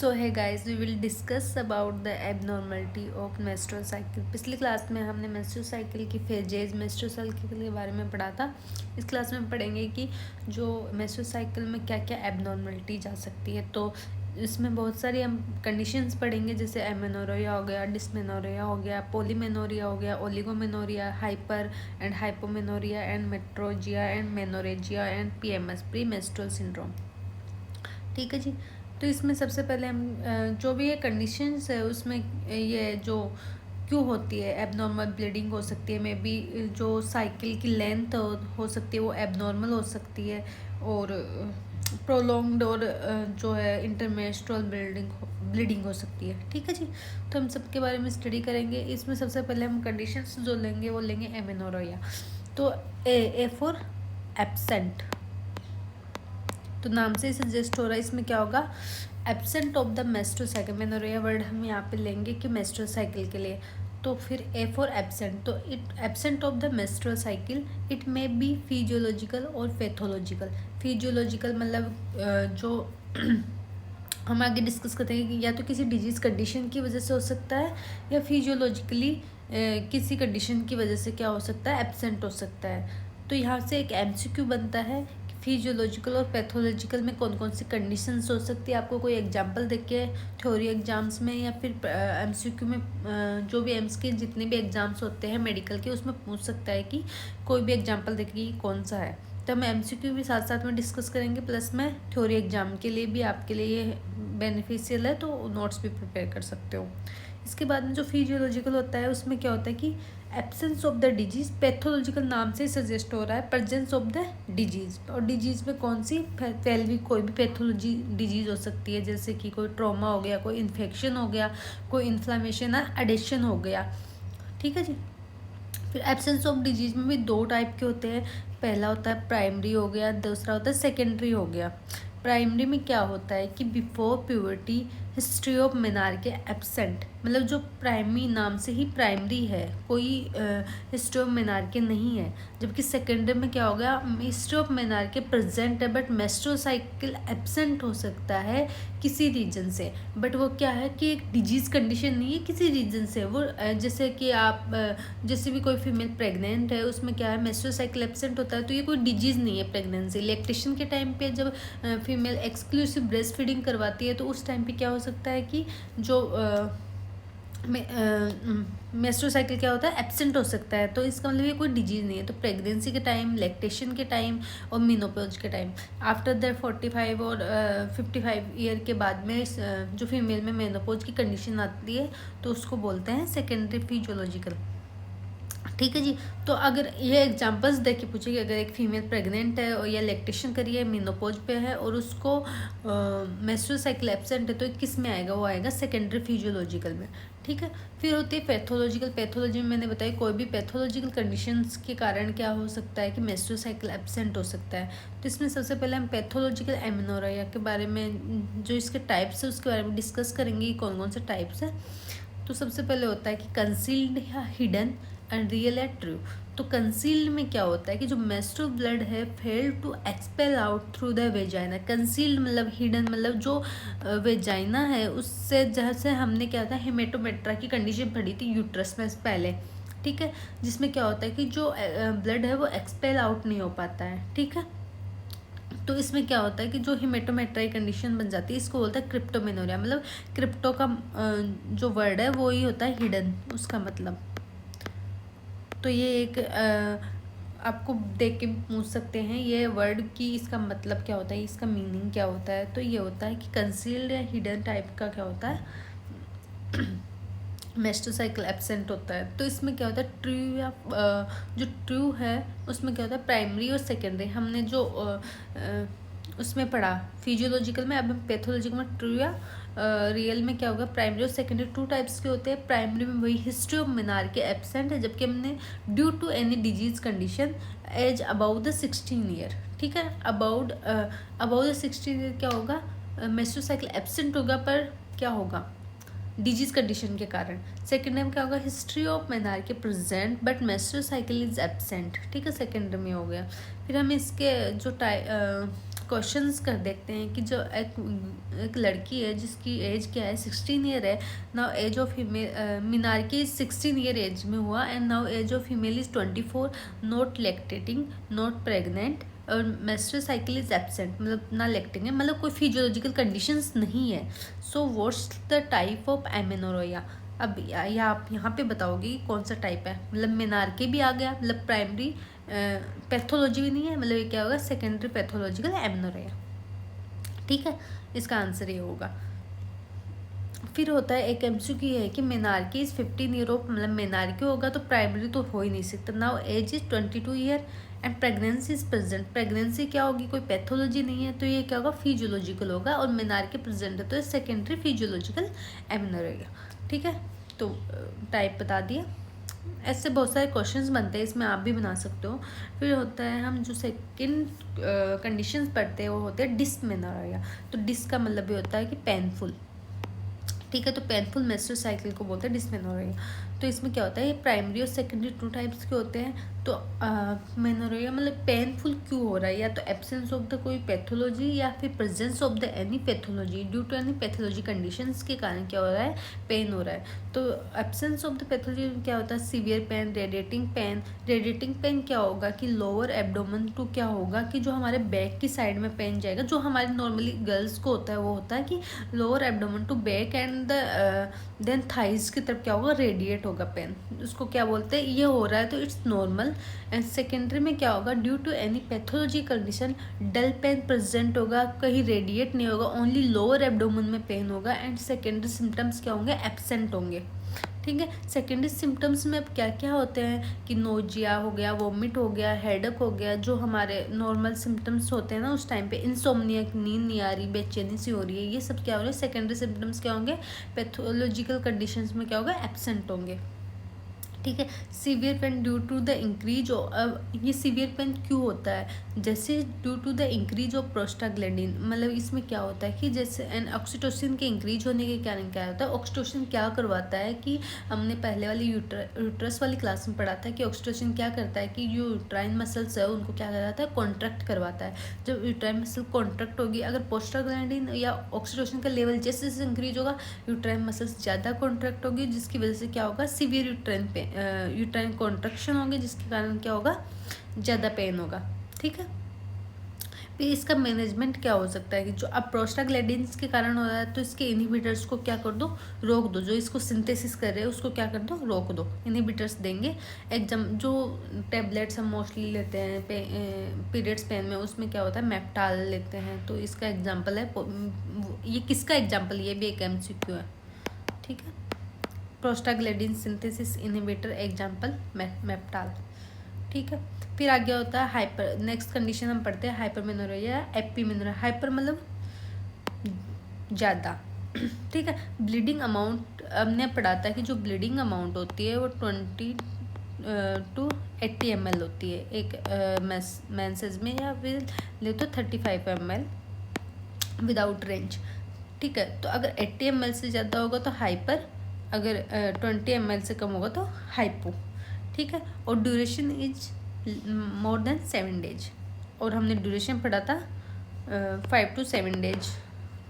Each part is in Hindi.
सो है guys, we will discuss about the abnormality of menstrual cycle. पिछली क्लास में हमने मेंस्ट्रुअल साइकिल की फेजेज, मेंस्ट्रुअल साइकिल के बारे में पढ़ा था। इस क्लास में पढ़ेंगे कि जो मेंस्ट्रुअल साइकिल में क्या क्या एबनॉर्मलिटी जा सकती है। तो इसमें बहुत सारी हम कंडीशंस पढ़ेंगे, जैसे एमेनोरिया हो गया, डिस्मेनोरिया हो गया, पोलीमेनोरिया हो गया, oligomenorrhoea, hyper and hypomenorrhoea and metrorrhagia and menorrhagia and PMS, pre menstrual syndrome. ठीक है जी। तो इसमें सबसे पहले हम जो भी ये कंडीशंस है उसमें ये जो क्यों होती है, एबनॉर्मल ब्लीडिंग हो सकती है, मे बी जो साइकिल की लेंथ हो सकती है वो एबनॉर्मल हो सकती है, और प्रोलॉन्ग्ड और जो है इंटरमेंस्ट्रुअल ब्लीडिंग हो सकती है। ठीक है जी। तो हम सबके बारे में स्टडी करेंगे। इसमें सबसे पहले हम कंडीशंस जो लेंगे वो लेंगे एमेनोरिया। तो ए फॉर एब्सेंट, तो नाम से ही सजेस्ट हो रहा है इसमें क्या होगा, absent of the menstrual cycle. Menorrhoea word हम यहाँ पे लेंगे कि मेंस्ट्रुअल साइकिल के लिए। तो फिर ए फॉर एब्सेंट, तो it absent of the menstrual cycle, it may be physiological और पैथोलॉजिकल। फिजियोलॉजिकल मतलब जो हम आगे डिस्कस करते हैं कि या तो किसी डिजीज कंडीशन की वजह से हो सकता है, या फिजियोलॉजिकली किसी कंडीशन की वजह से क्या हो सकता है, एब्सेंट हो सकता है। तो यहाँ से एक एमसीक्यू बनता है, फिजियोलॉजिकल और पैथोलॉजिकल में कौन कौन सी कंडीशंस हो सकती है। आपको कोई एग्जांपल देख के थ्योरी एग्जाम्स में या फिर एमसीक्यू में, जो भी एम्स के जितने भी एग्जाम्स होते हैं मेडिकल के, उसमें पूछ सकता है कि कोई भी एग्जांपल देख के कौन सा है। तो हम एमसीक्यू भी साथ साथ में डिस्कस करेंगे, प्लस में थ्योरी एग्जाम के लिए भी आपके लिए ये बेनिफिशियल है, तो नोट्स भी प्रिपेयर कर सकते हो। इसके बाद में जो फिजियोलॉजिकल होता है उसमें क्या होता है कि absence of the disease. Pathological नाम से सजेस्ट हो रहा है प्रेजेंस ऑफ द डिजीज, और डिजीज में कौन सी फैल कोई भी पैथोलॉजी डिजीज हो सकती है, जैसे कि कोई ट्रॉमा हो गया, कोई इन्फेक्शन हो गया, कोई इन्फ्लामेशन या एडिशन हो गया। ठीक है जी। फिर एब्सेंस ऑफ डिजीज में भी दो टाइप के होते हैं। पहला होता है प्राइमरी हो गया, दूसरा होता है सेकेंडरी हो गया। प्राइमरी में क्या होता है कि before puberty history of menarche के एब्सेंट, मतलब जो प्राइमरी नाम से ही प्राइमरी है, कोई हिस्ट्री ऑफ मेनार के नहीं है। जबकि सेकेंडरी में क्या हो गया, हिस्ट्री ऑफ मेनार के प्रेजेंट है बट मेंस्ट्रुअल साइकिल एब्सेंट हो सकता है किसी रीजन से, बट वो क्या है कि एक डिजीज कंडीशन नहीं है, किसी रीजन से वो जैसे कि आप जैसे भी कोई फीमेल प्रेग्नेंट है, उसमें क्या है मेंस्ट्रुअल साइकिल एब्सेंट होता है, तो ये कोई डिजीज नहीं है प्रेगनेंसी। लैक्टेशन के टाइम पे जब फीमेल एक्सक्लूसिव ब्रेस्ट फीडिंग करवाती है, तो उस टाइम पे क्या हो सकता है कि जो मेंस्ट्रुअल साइकिल क्या होता है, एब्सेंट हो सकता है। तो इसका मतलब ये कोई डिजीज नहीं है। तो प्रेगनेंसी के टाइम, लैक्टेशन के टाइम और मेनोपॉज के टाइम, आफ्टर दैट 45 और 55 ईयर के बाद में जो फीमेल में मेनोपॉज की कंडीशन आती है, तो उसको बोलते हैं सेकेंडरी फिजियोलॉजिकल। ठीक है जी। तो अगर ये एग्जांपल्स देख के पूछे कि अगर एक फीमेल प्रेग्नेंट है और या लैक्टेशन करी है, मेनोपॉज पे है और उसको मेंस्ट्रुअल साइकिल एब्सेंट है, तो किस में आएगा, वो आएगा सेकेंडरी फिजियोलॉजिकल में। ठीक है। फिर होती है पैथोलॉजिकल। पैथोलॉजी में मैंने बताया कोई भी पैथोलॉजिकल कंडीशंस के कारण क्या हो सकता है कि मेंस्ट्रुअल साइकिल एब्सेंट हो सकता है। तो इसमें सबसे पहले हम पैथोलॉजिकल एमेनोरिया के बारे में, जो इसके टाइप्स है उसके बारे में डिस्कस करेंगे कि कौन कौन से टाइप्स है। तो सबसे पहले होता है कि कंसील्ड या हिडन एंड रियल या ट्रू। तो कंसील्ड में क्या होता है कि जो मेंस्ट्रुअल ब्लड है fail to expel out through the vagina. Concealed मतलब हिडन, मतलब जो वेजाइना है उससे, जैसे हमने क्या था हेमेटोमेट्रा की कंडीशन पढ़ी थी यूट्रस में पहले। ठीक है। जिसमें क्या होता है कि जो ब्लड है वो एक्सपेल आउट नहीं हो पाता है। ठीक है। तो इसमें क्या होता है कि जो हिमेटोमेट्राई कंडीशन बन जाती है, इसको बोलता है क्रिप्टोमेनोरिया। मतलब क्रिप्टो का जो वर्ड है वो ही होता है हिडन, उसका मतलब। तो ये एक आपको देख के पूछ सकते हैं ये वर्ड की इसका मतलब क्या होता है, इसका मीनिंग क्या होता है। तो ये होता है कि कंसील्ड या हिडन टाइप का क्या होता है, मेंस्ट्रुअल साइकिल एब्सेंट होता है। तो इसमें क्या होता है ट्रू या जो ट्रू है उसमें क्या होता है प्राइमरी और सेकेंडरी। हमने जो उसमें पढ़ा फिजियोलॉजिकल में, अब हम पैथोलॉजिकल में ट्रू या रियल में क्या होगा, प्राइमरी और सेकेंडरी टू टाइप्स के होते हैं। प्राइमरी में वही हिस्ट्री ऑफ मेनार के एब्सेंट है, जबकि हमने due to any disease condition age about the 16 year. ठीक है। अबाउट द 16 ईयर क्या होगा, मेंस्ट्रुअल साइकिल एब्सेंट होगा, पर क्या होगा डिजीज कंडीशन के कारण। सेकेंड में क्या होगा, हिस्ट्री ऑफ मेनार के present but menstrual cycle is absent. ठीक है, सेकेंड में हो गया। फिर हम इसके जो क्वेश्चंस कर देखते हैं कि जो एक लड़की है जिसकी एज क्या है 16 ईयर है। Now age of menarche is 16 year age में हुआ and now age of female is 24, not lactating, not pregnant और मेंस्ट्रुअल साइकिल इज एब्सेंट, मतलब ना लैक्टिंग है, मतलब कोई फिजियोलॉजिकल कंडीशंस नहीं है। So what's the type of amenorrhoea. अब या आप यहाँ पे बताओगे कि कौन सा टाइप है, मतलब मेनार्की भी आ गया, मतलब प्राइमरी पैथोलॉजी भी नहीं है, मतलब ये क्या होगा सेकेंडरी पैथोलॉजिकल एमेनोरेया। ठीक है, इसका आंसर ये होगा। फिर होता है एक एमसीक्यू है कि मेनार्की इज 15 ईयर ऑफ, मतलब मेनार्की होगा तो प्राइमरी तो हो ही नहीं सकता। Now age is 22 year and pregnancy is present. Pregnancy क्या होगी, कोई पैथोलॉजी नहीं है तो ये क्या होगा फिजियोलॉजिकल होगा, और मेनार्की प्रेजेंट है तो ये सेकेंडरी फिजियोलॉजिकल एमेनोरेया। ठीक है, तो टाइप बता दिया। ऐसे बहुत सारे क्वेश्चंस बनते हैं, इसमें आप भी बना सकते हो। फिर होता है हम जो सेकंड कंडीशंस पढ़ते हैं वो होते हैं डिस्मेनोरेया। तो डिस का मतलब ये होता है कि पेनफुल। ठीक है, तो पेनफुल मेंस्ट्रुअल साइकिल को बोलते हैं डिस्मेनोरेया। तो इसमें क्या होता है, ये प्राइमरी और सेकेंडरी 2 टाइप्स के होते हैं। तो मेनोरेया मतलब पेनफुल क्यों हो रहा है, या तो एब्सेंस ऑफ द कोई पैथोलॉजी या फिर presence of the any pathology, due to any pathology conditions के कारण क्या हो रहा है, पेन हो रहा है। तो एब्सेंस ऑफ द पैथोलॉजी क्या होता है, severe pen, radiating pain. Radiating pain क्या होगा कि लोअर एब्डोमेन टू क्या होगा कि जो हमारे बैक की साइड में पेन जाएगा, जो हमारे नॉर्मली गर्ल्स को होता है वो होता है कि lower abdomen to back and then thighs की तरफ क्या होगा, रेडिएट होगा पेन, उसको क्या बोलते हैं, ये हो रहा है तो इट्स नॉर्मल। एंड सेकेंडरी में क्या होगा, due to any pathology condition dull pain present होगा, कहीं रेडिएट नहीं होगा, ओनली लोअर एब्डोमेन में पेन होगा एंड सेकेंडरी सिम्टम्स क्या होंगे, एब्सेंट होंगे। ठीक है, सेकेंडरी सिम्टम्स में अब क्या क्या होते हैं कि नोजिया हो गया, वोमिट हो गया, हेडेक हो गया, जो हमारे नॉर्मल सिम्टम्स होते हैं ना उस टाइम पे, इंसोम्निया, नींद नहीं आ रही, बेचैनी सी हो रही है, ये सब क्या हो रहा है, सेकेंडरी सिम्टम्स क्या होंगे, पैथोलॉजिकल कंडीशंस में क्या होगा, एब्सेंट होंगे। ठीक है, severe pain due to the increase, ये सीवियर पेन क्यों होता है, जैसे due to the increase of prostaglandin, मतलब इसमें क्या होता है कि जैसे एन ऑक्सीटोसिन के इंक्रीज होने के कारण क्या होता है, ऑक्सीटोसिन क्या करवाता है कि हमने पहले वाली यूट्रस वाली क्लास में पढ़ा था कि ऑक्सीटोसिन क्या करता है कि जो यूट्राइन मसल्स है उनको क्या कराता है, कॉन्ट्रैक्ट करवाता है। जब यूट्राइन मसल कॉन्ट्रैक्ट होगी, अगर प्रोस्टाग्लैंडिन या ऑक्सीटोसिन का लेवल जैसे जैसे इंक्रीज होगा, यूट्राइन मसल्स ज़्यादा कॉन्ट्रैक्ट होगी, जिसकी वजह से क्या होगा, सीवियर यूट्राइन कॉन्ट्रैक्शन होगी, जिसके कारण क्या होगा, ज़्यादा पेन होगा। ठीक है, फिर इसका मैनेजमेंट क्या हो सकता है कि जो अब प्रोस्टाग्लैंडिन्स के कारण हो रहा है तो इसके इनहिबिटर्स को क्या कर दो, रोक दो, जो इसको सिंथेसिस कर रहे हैं उसको क्या कर दो, रोक दो, इनहिबिटर्स देंगे। एग्जाम जो टेबलेट्स हम मोस्टली लेते हैं पीरियड्स पेन में, उसमें क्या होता है, मेप्टाल लेते हैं, तो इसका एग्जाम्पल है, ये किसका एग्जाम्पल, ये भी एक MCQ है। ठीक है, प्रोस्टाग्लैंडिन सिंथेसिस इनहिबिटर एग्जाम्पल मेप्टाल। ठीक है, फिर आगे होता है हाइपर, नेक्स्ट कंडीशन हम पढ़ते हैं हाइपरमेनोरेया, एपीमेनोरेया। हाइपर मतलब ज़्यादा। ठीक है, ब्लीडिंग अमाउंट हमने पढ़ा था कि जो ब्लीडिंग अमाउंट होती है वो 20 to 80 ml होती है एक मेंसेस में, या फिर ले तो 35 ml विदाउट रेंज। ठीक है, तो अगर 80 ml से ज़्यादा होगा तो हाइपर, अगर 20 ml से कम होगा तो हाइपो। ठीक है, और duration is more than 7 days, और हमने ड्यूरेशन पढ़ा था 5 to 7 days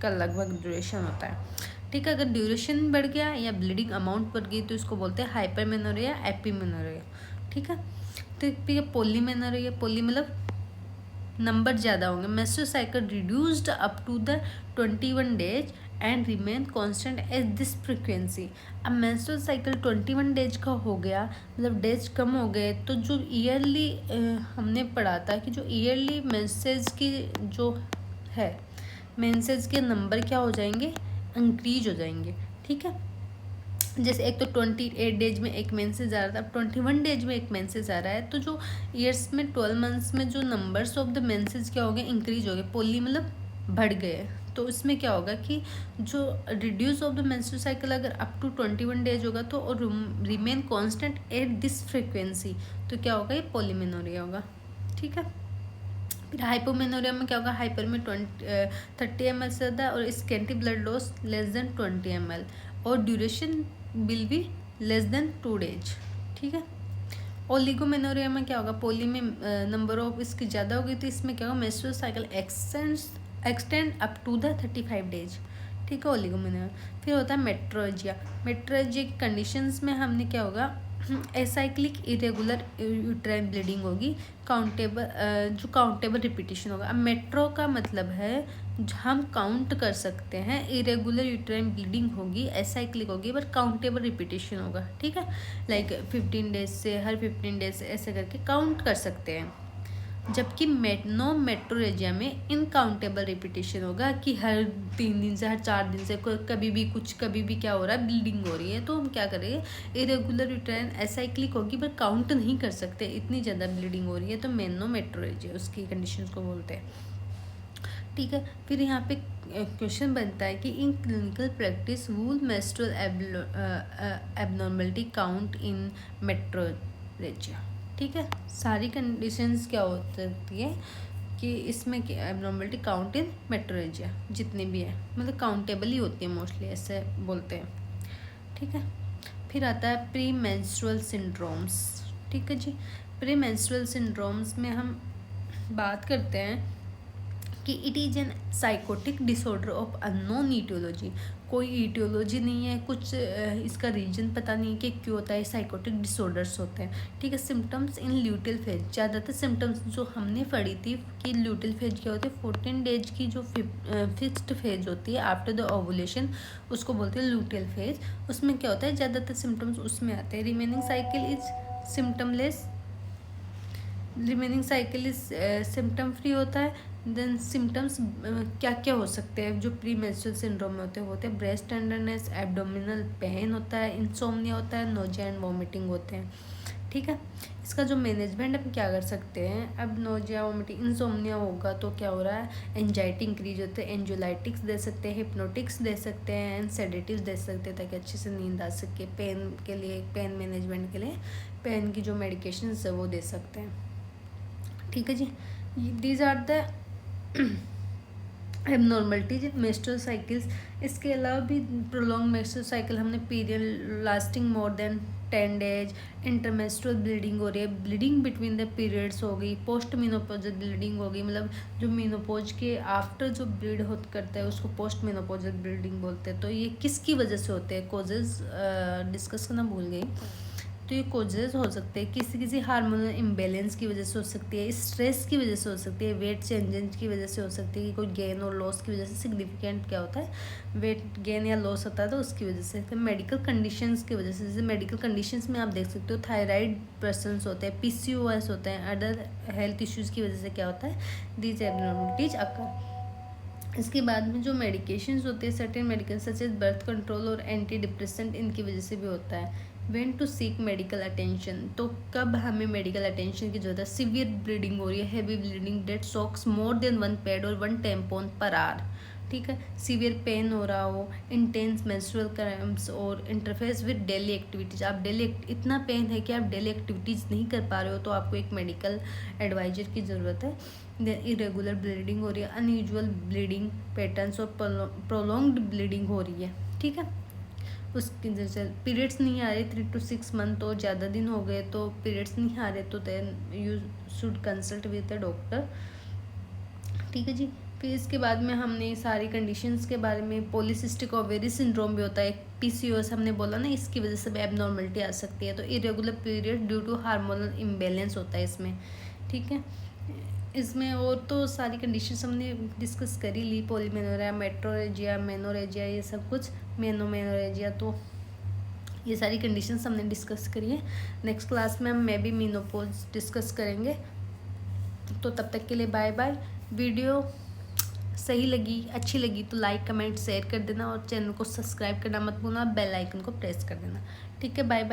का लगभग ड्यूरेशन होता है। ठीक है, अगर ड्यूरेशन बढ़ गया या ब्लीडिंग अमाउंट बढ़ गई तो इसको बोलते हैं हाइपरमेनोरेया, एपीमेनोरेया। ठीक है, तो फिर पोलीमेनोरेया, पोली मतलब नंबर ज़्यादा होंगे, menstrual cycle reduced up to the 21 days and remain constant as this frequency. अब मेंस्ट्रुअल साइकिल 21 days का हो गया, मतलब डेज कम हो गए, तो जो ईयरली हमने पढ़ा था कि जो ईयरली मेंसेज की जो है, मेंसेज के नंबर क्या हो जाएंगे, इंक्रीज हो जाएंगे। ठीक है, जैसे एक तो 28 days में एक मेंसेज आ रहा था, अब 21 days में एक मेंसेज आ रहा है, तो जो ईयर्स में 12 months में जो नंबर्स ऑफ द मेंसेज क्या हो गए, इंक्रीज हो गए, पोली मतलब बढ़ गए। तो इसमें क्या होगा कि जो reduce of the menstrual cycle अगर अप टू 21 days होगा तो और remain constant at this frequency, तो क्या होगा, ये पॉलीमेनोरिया होगा। ठीक है, फिर हाइपोमेनोरिया में क्या होगा, हाइपर में 30 ml से ज़्यादा और scanty blood loss less than 20 ml, और duration will be less than 2 days। ठीक है, ओलिगोमेनोरिया में क्या होगा, पोली में नंबर ऑफ इसकी ज़्यादा होगी तो इसमें क्या होगा, menstrual cycle extend up to the 35 days. ठीक है, ओलिगोमेनोरिया। फिर होता है मेट्रोरेजिया। मेट्रोरेजिया की कंडीशंस में हमने क्या होगा, एसाइक्लिक इरेगुलर यूट्राइन ब्लीडिंग होगी, काउंटेबल रिपीटेशन होगा। अब मेट्रो का मतलब है हम काउंट कर सकते हैं, इरेगुलर यूट्राइन ब्लीडिंग होगी, एसाइक्लिक होगी, बट काउंटेबल रिपीटेशन होगा। ठीक है, लाइक 15 डेज से, हर 15 डेज से ऐसे करके काउंट कर सकते हैं। जबकि मेट्रोरेजिया में इनकाउंटेबल रिपीटेशन होगा कि हर 3 दिन से, हर 4 दिन से कभी भी क्या हो रहा है, ब्लीडिंग हो रही है, तो हम क्या करेंगे, इरेगुलर यूट्राइन एसाइक्लिक होगी पर काउंट नहीं कर सकते, इतनी ज़्यादा ब्लीडिंग हो रही है, तो मेट्रोरेजिया उसकी कंडीशंस को बोलते हैं। ठीक है, फिर यहाँ पे क्वेश्चन बनता है कि in clinical practice would menstrual abnormality count in metrorrhagia. ठीक है, सारी कंडीशंस क्या हो सकती है कि इसमें एबनॉर्मलिटी काउंट इन मेट्रोरेजिया जितनी भी है, मतलब काउंटेबल ही होती है मोस्टली, ऐसे बोलते हैं। ठीक है, फिर आता है प्री मेंस्ट्रुअल सिंड्रोम्स। ठीक है जी, प्री मेंस्ट्रुअल सिंड्रोम्स में हम बात करते हैं कि it is an psychotic disorder of unknown aetiology. कोई ईटियोलॉजी नहीं है, कुछ इसका रीजन पता नहीं कि क्यों होता है, साइकोटिक डिसऑर्डर्स होते हैं। ठीक है, सिम्टम्स इन ल्यूटिल फेज, ज़्यादातर सिम्टम्स जो हमने पढ़ी थी कि ल्यूटिल फेज क्या होती है, 14 डेज की जो फिक्स्ड फेज होती है आफ्टर द ओवुलेशन, उसको बोलते हैं ल्यूटिल फेज। उसमें क्या होता है, ज़्यादातर सिम्टम्स उसमें आते हैं। Remaining cycle is symptomless, remaining cycle is symptom free होता है। देन सिम्टम्स क्या क्या हो सकते हैं जो प्री मेंस्ट्रुअल सिंड्रोम में होते हैं ब्रेस्ट टेंडरनेस, एब्डोमिनल पेन होता है, इंसोम्निया होता है, नोजिया एंड वॉमिटिंग होते हैं। ठीक है, इसका जो मैनेजमेंट हम क्या कर सकते हैं, अब नोजिया वॉमिटिंग इंसोम्निया होगा तो क्या हो रहा है, एंजाइटी इंक्रीज होते हैं, एंजोलाइटिक्स दे सकते हैं, हिप्नोटिक्स दे सकते हैं, एंड सेडेटिव्स दे सकते हैं ताकि अच्छे से नींद आ सके। पेन के लिए, पेन मैनेजमेंट के लिए पेन की जो मेडिकेशन है वो दे सकते हैं। ठीक है जी, these are the abnormalities menstrual cycles. इसके अलावा भी प्रोलॉन्ग मेंस्ट्रुअल साइकिल, हमने period lasting more than 10 days, intermenstrual bleeding हो रही है, ब्लीडिंग बिटवीन द पीरियड्स हो गई, पोस्ट मीनोपॉजल ब्लीडिंग हो गई, मतलब जो मीनोपॉज के आफ्टर जो ब्लीड हो करता है उसको पोस्ट मीनोपॉजल ब्लीडिंग बोलते हैं। तो ये किसकी वजह से होते हैं, कोजेज डिस्कस करना भूल गई। तो ये कोजेज हो सकते हैं किसी हार्मोनल इम्बेलेंस की वजह से हो सकती है, स्ट्रेस की वजह से हो सकती है, वेट चेंजेस की वजह से हो सकती है, कि कोई गेन और लॉस की वजह से, सिग्निफिकेंट क्या होता है वेट गेन या लॉस होता है तो उसकी वजह से, फिर मेडिकल कंडीशंस की वजह से, जैसे मेडिकल कंडीशंस में आप देख सकते हो थायराइड पर्सनस होते हैं, PCOS होते हैं, अदर हेल्थ इश्यूज़ की वजह से क्या होता है, दीज एबनॉर्मलिटीज अकर। इसके बाद में जो मेडिकेशंस होते हैं, certain medical such as birth control और एंटी डिप्रेसेंट, इनकी वजह से भी होता है। When to seek medical attention, तो कब हमें मेडिकल अटेंशन की जरूरत है, सीवियर ब्लीडिंग हो रही है, heavy bleeding, that soaks more than 1 pad और 1 टैम्पॉन पर आवर। ठीक है, सीवियर पेन हो रहा हो, इंटेंस मेंस्ट्रुअल क्रैम्प्स और इंटरफेस विद डेली एक्टिविटीज, आप डेली इतना पेन है कि आप डेली एक्टिविटीज़ नहीं कर पा रहे हो तो आपको एक मेडिकल एडवाइजर की ज़रूरत है। देन इरेगुलर ब्लीडिंग हो रही है, अनयूजुअल ब्लीडिंग पैटर्न्स और प्रोलॉन्ग्ड ब्लीडिंग हो रही है। ठीक है, उसकी जैसे पीरियड्स नहीं आ रहे 3 to 6 मंथ और ज़्यादा दिन हो गए तो पीरियड्स नहीं आ रहे तो then you should consult with the doctor. ठीक है जी, फिर इसके बाद में हमने सारी कंडीशंस के बारे में, पॉलीसिस्टिक ओवेरी सिंड्रोम भी होता है, PCOS हमने बोला ना, इसकी वजह से भी एबनॉर्मलिटी आ सकती है। तो irregular period due to hormonal imbalance होता है इसमें। ठीक है, इसमें और तो सारी कंडीशंस हमने डिस्कस कर ही ली, पॉलीमेनोरिया, मेट्रोरेजिया, मेनोरेजिया, ये सब कुछ, मेनोरेजिया, तो ये सारी कंडीशंस हमने डिस्कस करी है। नेक्स्ट क्लास में हम मे बी मेनोपॉज डिस्कस करेंगे। तो तब तक के लिए बाय बाय। वीडियो सही लगी, अच्छी लगी तो लाइक कमेंट शेयर कर देना और चैनल को सब्सक्राइब करना मत भूलना, बेल आइकन को प्रेस कर देना। ठीक है, बाय बाय।